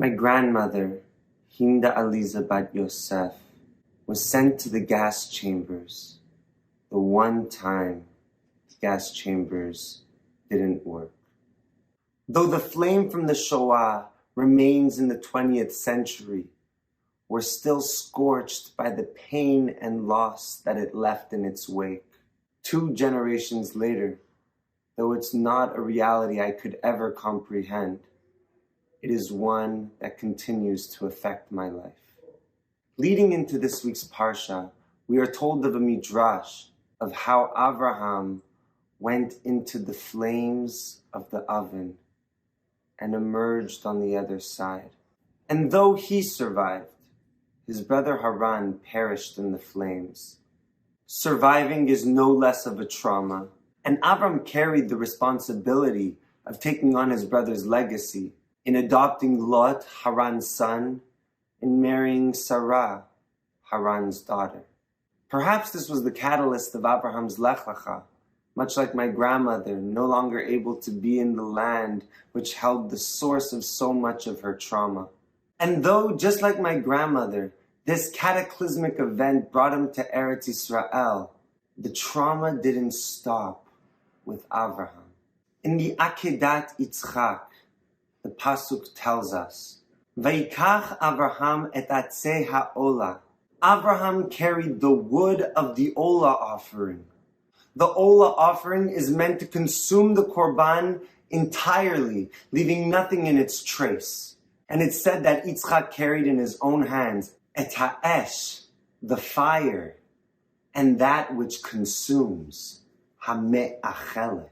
My grandmother, Hinda Aliza Bat Yosef, was sent to the gas chambers the one time the gas chambers didn't work. Though the flame from the Shoah remains in the 20th century, we're still scorched by the pain and loss that it left in its wake. 2 generations later, though it's not a reality I could ever comprehend, it is one that continues to affect my life. Leading into this week's Parsha, we are told of a midrash of how Avraham went into the flames of the oven and emerged on the other side. And though he survived, his brother Haran perished in the flames. Surviving is no less of a trauma, and Avram carried the responsibility of taking on his brother's legacy in adopting Lot, Haran's son, and marrying Sarah, Haran's daughter. Perhaps this was the catalyst of Abraham's Lekha, much like my grandmother, no longer able to be in the land which held the source of so much of her trauma. And though, just like my grandmother, this cataclysmic event brought him to Eretz Yisrael, the trauma didn't stop with Avraham. In the Akedat Yitzchak, the Pasuk tells us, Vayikach Avraham et atzei ha'ola. Avraham carried the wood of the Ola offering. The Ola offering is meant to consume the Korban entirely, leaving nothing in its trace. And it's said that Yitzchak carried in his own hands et ha'esh, the fire, and that which consumes, hame'achelet.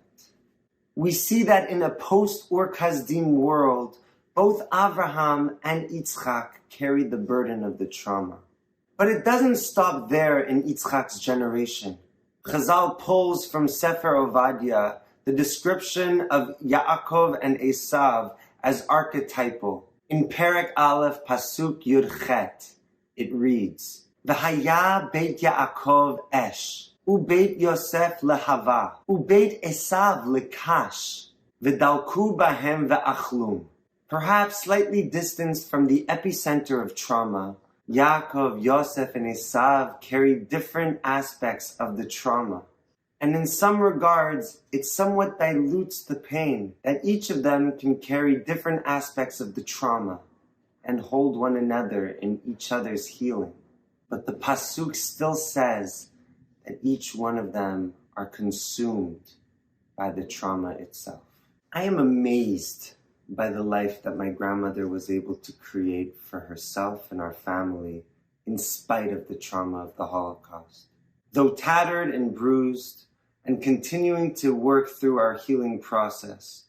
We see that in a post-Ur Kasdim world, both Avraham and Yitzchak carried the burden of the trauma. But it doesn't stop there in Yitzchak's generation. Chazal pulls from Sefer Ovadia the description of Yaakov and Esav as archetypal. In Perek Aleph, Pasuk Yud Chet, it reads, V'haya Beit Yaakov Esh, Ubeit Yosef lehava, Ubeit Esav lekash, V'dalku bahem ve'achlum. Perhaps slightly distanced from the epicenter of trauma, Yaakov, Yosef, and Esav carried different aspects of the trauma. And in some regards, it somewhat dilutes the pain that each of them can carry different aspects of the trauma and hold one another in each other's healing. But the Pasuk still says that each one of them are consumed by the trauma itself. I am amazed by the life that my grandmother was able to create for herself and our family in spite of the trauma of the Holocaust. Though tattered and bruised and continuing to work through our healing process,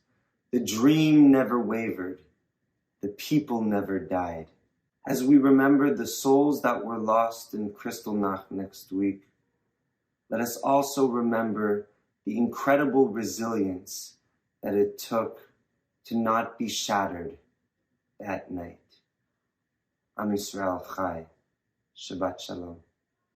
the dream never wavered, the people never died. As we remember the souls that were lost in Kristallnacht next week, let us also remember the incredible resilience that it took to not be shattered that night. Am Yisrael Chai. Shabbat Shalom.